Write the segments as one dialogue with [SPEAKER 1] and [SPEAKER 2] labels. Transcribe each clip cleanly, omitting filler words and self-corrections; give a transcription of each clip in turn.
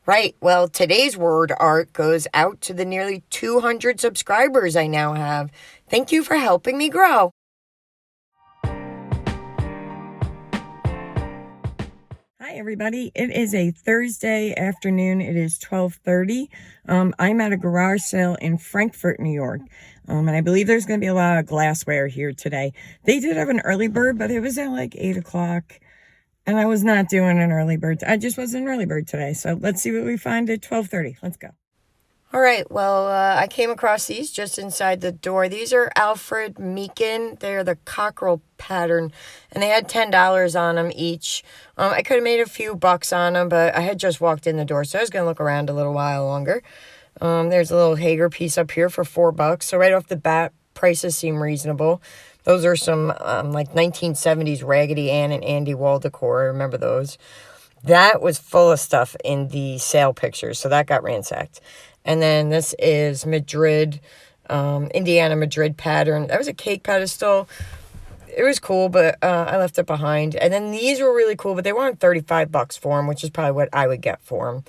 [SPEAKER 1] Right. Well, today's word art goes out to the nearly 200 subscribers I now have. Thank you for helping me grow. Hi, everybody. It is a Thursday afternoon. It is 12:30. I'm at a garage sale in Frankfort, New York. And I believe there's going to be a lot of glassware here today. They did have an early bird, but it was at like 8 o'clock. And I was not doing an early bird. I just was an early bird today. So let's see what we find at 12:30. Let's go. All right, well, I came across these just inside the door. These are Alfred Meekin. They're the cockerel pattern, and they had $10 on them each. I could have made a few bucks on them, but I had just walked in the door, so I was going to look around a little while longer. There's a little Hager piece up here for $4. So right off the bat, prices seem reasonable. Those are some like 1970s Raggedy Ann and Andy Wall decor. I remember those. That was full of stuff in the sale pictures, so that got ransacked. And then this is Madrid, Indiana Madrid pattern. That was a cake pedestal. It was cool, but I left it behind. And then these were really cool, but they wanted $35 for them, which is probably what I would get for them.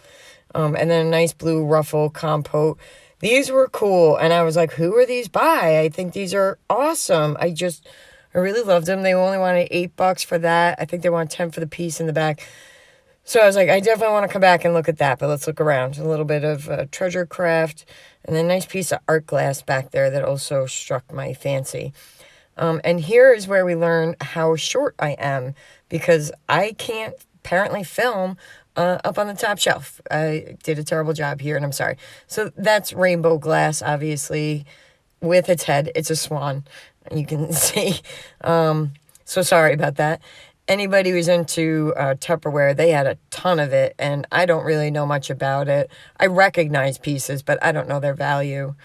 [SPEAKER 1] And then a nice blue ruffle compote. These were cool, and I was like, who are these by? I think these are awesome. I really loved them. They only wanted $8 for that. I think they wanted 10 for the piece in the back. So I was like, I definitely want to come back and look at that, but let's look around. A little bit of treasure craft, and then a nice piece of art glass back there that also struck my fancy. And here is where we learn how short I am, because I can't apparently film up on the top shelf. I did a terrible job here, and I'm sorry. So that's rainbow glass, obviously, with its head. It's a swan, you can see. So sorry about that. Anybody who's into Tupperware, they had a ton of it, and I don't really know much about it. I recognize pieces, but I don't know their value.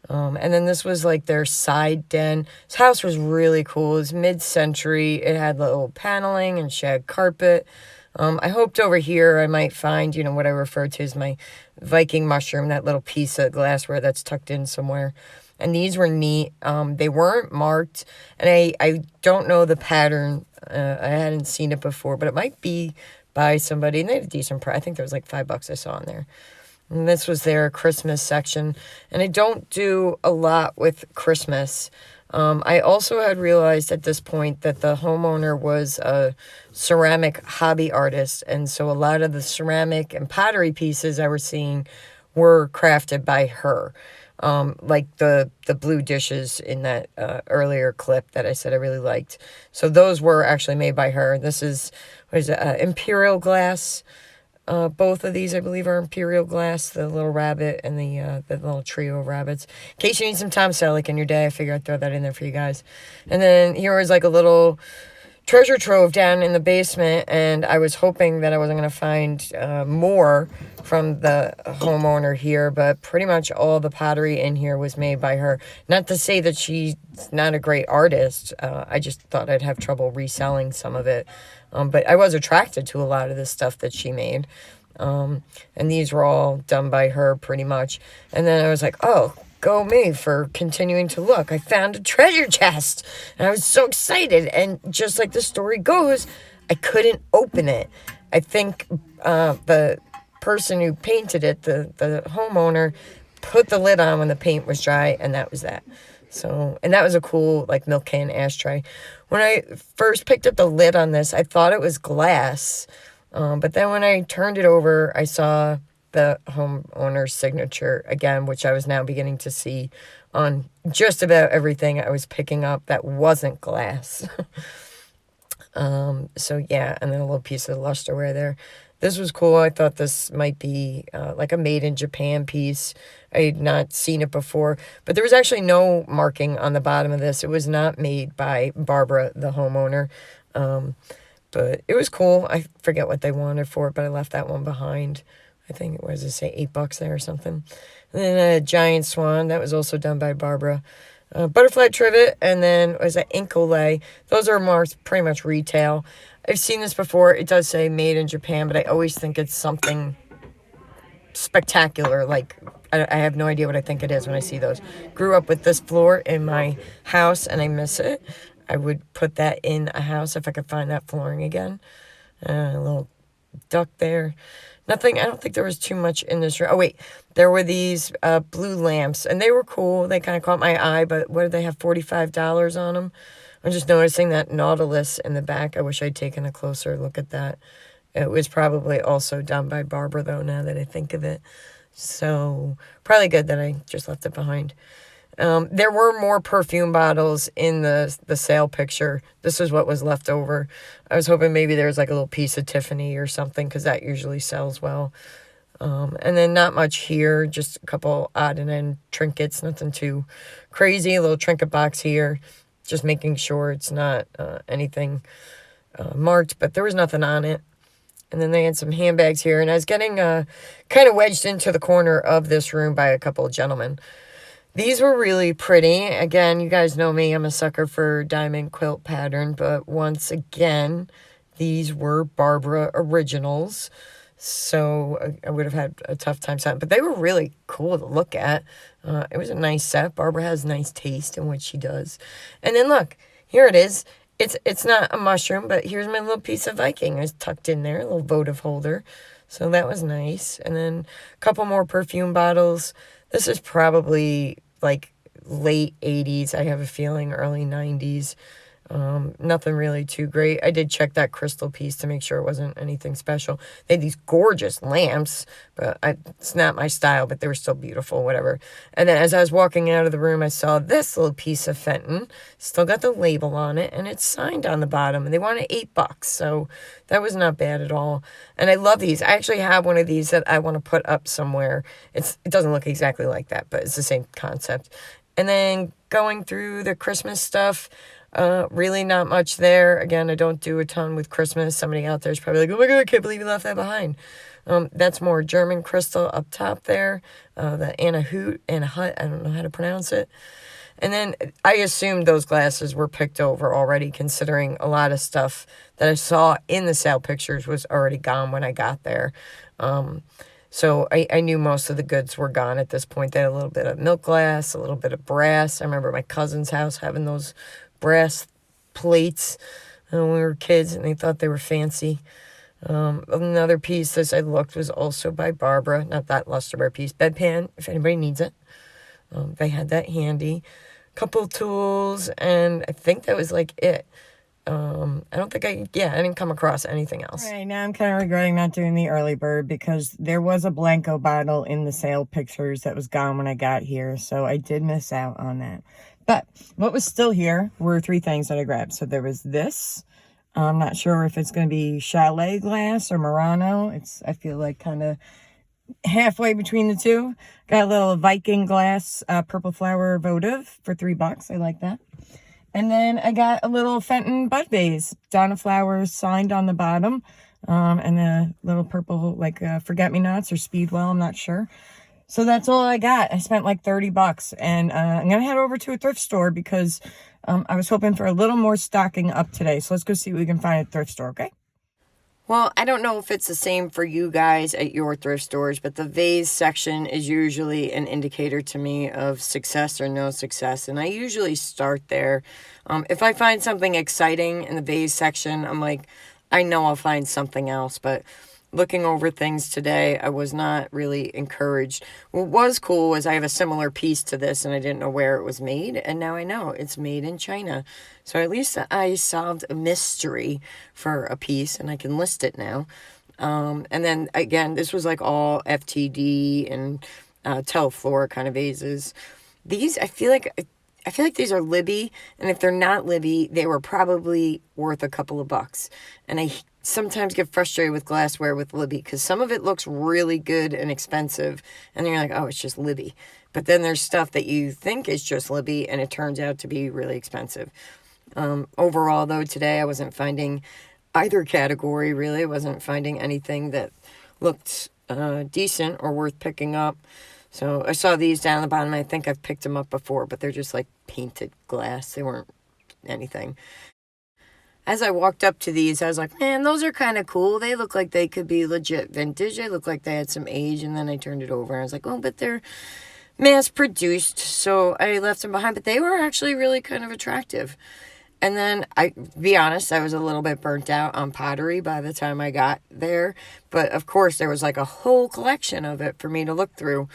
[SPEAKER 1] And then this was like their side den. This house was really cool. It was mid-century. It had little paneling and shag carpet. I hoped over here I might find, what I refer to as my Viking mushroom, that little piece of glassware that's tucked in somewhere. And these were neat. They weren't marked, and I don't know the pattern. I hadn't seen it before, but it might be by somebody, and they had a decent price. I think there was like $5 I saw in there. And this was their Christmas section, and I don't do a lot with Christmas. I also had realized at this point that the homeowner was a ceramic hobby artist, and so a lot of the ceramic and pottery pieces I was seeing were crafted by her. Like the blue dishes in that earlier clip that I said I really liked. So those were actually made by her. This is, imperial glass. Both of these, I believe, are imperial glass, the little rabbit and the little trio of rabbits. In case you need some Tom Selleck in your day, I figured I'd throw that in there for you guys. And then here was like a little treasure trove down in the basement, and I was hoping that I wasn't going to find more from the homeowner here, but pretty much all the pottery in here was made by her. Not to say that she's not a great artist. I just thought I'd have trouble reselling some of it. But I was attracted to a lot of the stuff that she made. And these were all done by her pretty much. And then I was like, oh, go me for continuing to look. I found a treasure chest, and I was so excited. And just like the story goes, I couldn't open it. I think the person who painted it, the homeowner, put the lid on when the paint was dry, and that was that. So, and that was a cool like milk can ashtray. When I first picked up the lid on this, I thought it was glass, but then when I turned it over, I saw the homeowner's signature again, which I was now beginning to see on just about everything I was picking up that wasn't glass. So yeah, and then a little piece of lusterware there. This was cool. I thought this might be like a made in Japan piece. I had not seen it before, but there was actually no marking on the bottom of this. It was not made by Barbara, the homeowner. But it was cool. I forget what they wanted for it, but I left that one behind. I think it was, say, $8 there or something. And then a giant swan. That was also done by Barbara. Butterfly trivet, and then was an Incolay. Those are marked pretty much retail. I've seen this before. It does say made in Japan, but I always think it's something spectacular. Like, I have no idea what I think it is when I see those. Grew up with this floor in my house, and I miss it. I would put that in a house if I could find that flooring again. A little duck there. Nothing, I don't think there was too much in this room. Oh, wait, there were these blue lamps, and they were cool. They kind of caught my eye, but what did they have, $45 on them? I'm just noticing that Nautilus in the back. I wish I'd taken a closer look at that. It was probably also done by Barbara, though, now that I think of it. So, probably good that I just left it behind. There were more perfume bottles in the sale picture. This is what was left over. I was hoping maybe there was like a little piece of Tiffany or something, because that usually sells well. And then not much here, just a couple odd and end trinkets, nothing too crazy. A little trinket box here, just making sure it's not anything marked, but there was nothing on it. And then they had some handbags here, and I was getting kind of wedged into the corner of this room by a couple of gentlemen. These were really pretty. Again, you guys know me, I'm a sucker for diamond quilt pattern, but once again, these were Barbara originals. So I would have had a tough time selling, but they were really cool to look at. It was a nice set. Barbara has nice taste in what she does. And then look, here it is. It's not a mushroom, but here's my little piece of Viking. It's tucked in there, a little votive holder. So that was nice. And then a couple more perfume bottles. This is probably like late 80s, I have a feeling, early 90s. Nothing really too great. I did check that crystal piece to make sure it wasn't anything special. They had these gorgeous lamps, but it's not my style, but they were still beautiful, whatever. And then as I was walking out of the room, I saw this little piece of Fenton. Still got the label on it, and it's signed on the bottom, and they wanted $8, so that was not bad at all. And I love these. I actually have one of these that I want to put up somewhere. It doesn't look exactly like that, but it's the same concept. And then going through the Christmas stuff, really not much there. Again, I don't do a ton with Christmas. Somebody out there is probably like, oh my God, I can't believe you left that behind. That's more German crystal up top there. The Anna Hut, I don't know how to pronounce it. And then I assumed those glasses were picked over already, considering a lot of stuff that I saw in the sale pictures was already gone when I got there. So I knew most of the goods were gone at this point. They had a little bit of milk glass, a little bit of brass. I remember my cousin's house having those brass plates when we were kids, and they thought they were fancy. Another piece, as I looked, was also by Barbara. Not that lusterware piece. Bedpan, if anybody needs it. They had that handy. Couple tools, and I think that was like it. I don't think I didn't come across anything else. All right, now I'm kind of regretting not doing the early bird, because there was a Blanco bottle in the sale pictures that was gone when I got here, so I did miss out on that. But what was still here were 3 things that I grabbed. So there was this. I'm not sure if it's going to be Chalet glass or Murano. I feel like kind of halfway between the two. Got a little Viking glass, purple flower votive for $3. I like that. And then I got a little Fenton bud vase, Donna flowers signed on the bottom, and a little purple, like forget-me-nots or Speedwell, I'm not sure. So that's all I got. I spent like $30, and I'm going to head over to a thrift store, because I was hoping for a little more stocking up today. So let's go see what we can find at a thrift store, okay? Well, I don't know if it's the same for you guys at your thrift stores, but the vase section is usually an indicator to me of success or no success, and I usually start there. If I find something exciting in the vase section, I'm like, I know I'll find something else, but looking over things today, I was not really encouraged. What was cool was I have a similar piece to this, and I didn't know where it was made, and now I know it's made in China. So at least I solved a mystery for a piece, and I can list it now. And then again, this was like all FTD and Telflora kind of vases. These, I feel like these are Libby, and if they're not Libby, they were probably worth a couple of bucks. And I sometimes get frustrated with glassware with Libby, because some of it looks really good and expensive, and then you're like, oh, it's just Libby. But then there's stuff that you think is just Libby, and it turns out to be really expensive. Overall, though, today I wasn't finding either category, really. I wasn't finding anything that looked decent or worth picking up. So I saw these down the bottom. I think I've picked them up before, but they're just like painted glass. They weren't anything. As I walked up to these, I was like, man, those are kind of cool. They look like they could be legit vintage. They look like they had some age. And then I turned it over and I was like, oh, but they're mass produced. So I left them behind, but they were actually really kind of attractive. And then, be honest, I was a little bit burnt out on pottery by the time I got there. But of course, there was like a whole collection of it for me to look through.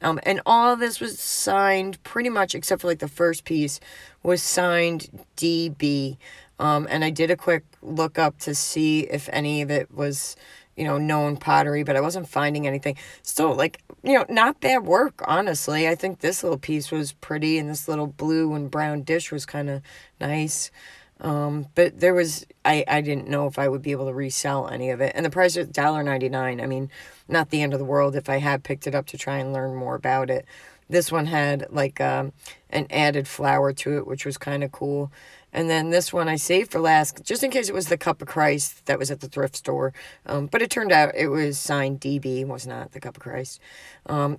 [SPEAKER 1] And all of this was signed pretty much, except for like the first piece, was signed DB. And I did a quick look up to see if any of it was, known pottery, but I wasn't finding anything. Still, like, not bad work, honestly. I think this little piece was pretty, and this little blue and brown dish was kind of nice. But there was, I didn't know if I would be able to resell any of it. And the price was $1.99. I mean, not the end of the world if I had picked it up to try and learn more about it. This one had like an added flower to it, which was kind of cool. And then this one I saved for last, just in case it was the Cup of Christ that was at the thrift store. But it turned out it was signed DB, was not the Cup of Christ.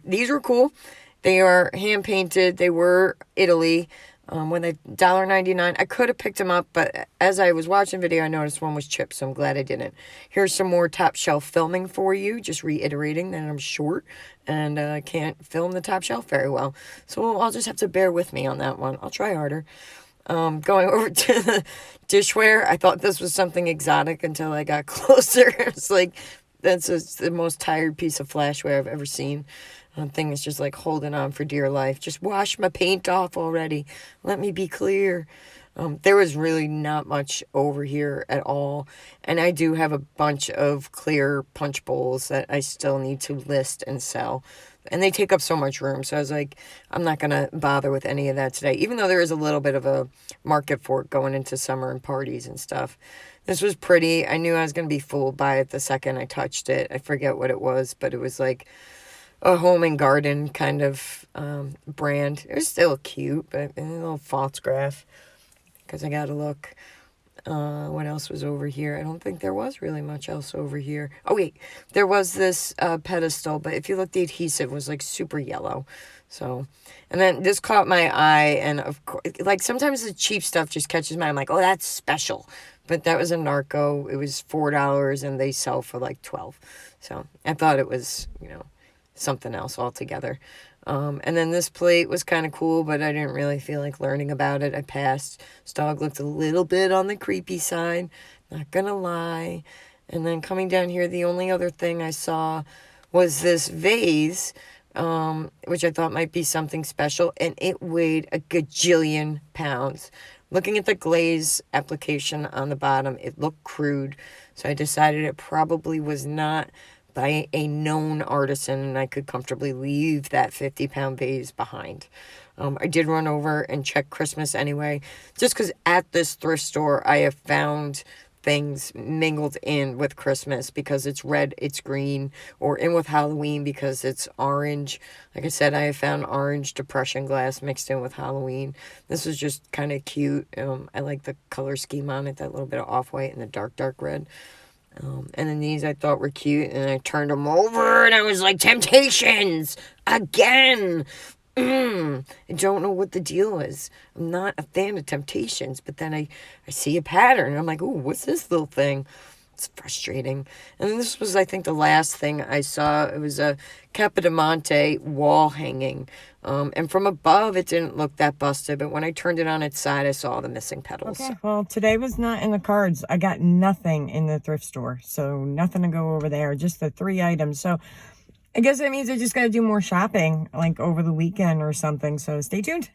[SPEAKER 1] These were cool. They are hand painted. They were Italy. When they $1.99, I could have picked them up, but as I was watching the video, I noticed one was chipped, so I'm glad I didn't. Here's some more top shelf filming for you, just reiterating that I'm short and I can't film the top shelf very well. So I'll just have to bear with me on that one. I'll try harder. Going over to the dishware, I thought this was something exotic until I got closer. It's like, that's the most tired piece of flashware I've ever seen. Thing is just like holding on for dear life. Just wash my paint off already. Let me be clear. There was really not much over here at all. And I do have a bunch of clear punch bowls that I still need to list and sell. And they take up so much room. So I was like, I'm not going to bother with any of that today. Even though there is a little bit of a market for it going into summer and parties and stuff. This was pretty. I knew I was going to be fooled by it the second I touched it. I forget what it was, but it was like a home and garden kind of brand. It was still cute, but a little photograph because I got to look. What else was over here? I don't think there was really much else over here. Oh, wait. There was this pedestal, but if you look, the adhesive was like super yellow. So, and then this caught my eye, and of course, like sometimes the cheap stuff just catches my eye. I'm like, oh, that's special. But that was a Narco. It was $4, and they sell for like $12. So I thought it was, something else altogether. And then this plate was kind of cool, but I didn't really feel like learning about it. I passed. This dog looked a little bit on the creepy side, not gonna lie. And then coming down here, the only other thing I saw was this vase, which I thought might be something special, and it weighed a gajillion pounds. Looking at the glaze application on the bottom, it looked crude, so I decided it probably was not by a known artisan, and I could comfortably leave that 50-pound vase behind. I did run over and check Christmas anyway, just because at this thrift store I have found things mingled in with Christmas because it's red, it's green, or in with Halloween because it's orange. Like I said, I have found orange depression glass mixed in with Halloween. This was just kind of cute. I like the color scheme on it, that little bit of off-white and the dark red. And then these I thought were cute, and I turned them over, and I was like, Temptations! Again! I don't know what the deal is. I'm not a fan of Temptations, but then I see a pattern, and I'm like, ooh, what's this little thing? It's frustrating. And this was, I think, the last thing I saw. It was a Capodimonte wall hanging. And from above, it didn't look that busted, but when I turned it on its side, I saw the missing petals. Okay, well, today was not in the cards. I got nothing in the thrift store, so nothing to go over there, just the 3 items. So I guess that means I just got to do more shopping, like over the weekend or something, so stay tuned.